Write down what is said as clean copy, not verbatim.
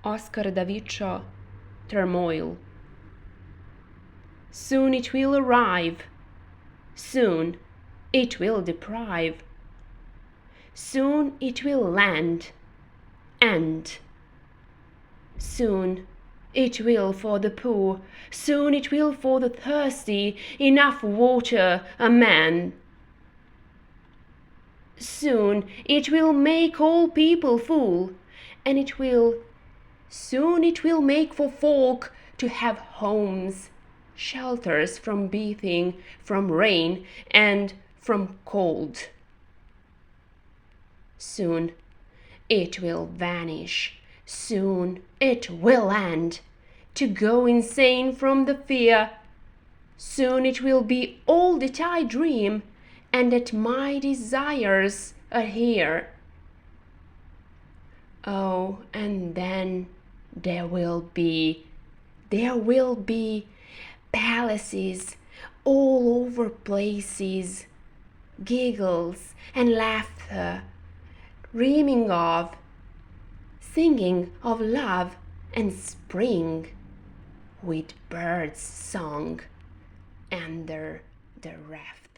Oskar Davičo, Turmoil. Soon it will arrive, soon it will deprive, soon it will land, and soon it will for the poor, soon it will for the thirsty, enough water a man. Soon it will make all people full, and soon it will make for folk to have homes, shelters from beating, from rain, and from cold. Soon it will vanish, soon it will end, to go insane from the fear. Soon it will be all that I dream, and that my desires are here. Oh, and then there will be palaces all over places, giggles and laughter, dreaming of, singing of love and spring, with birds' song under the rafters.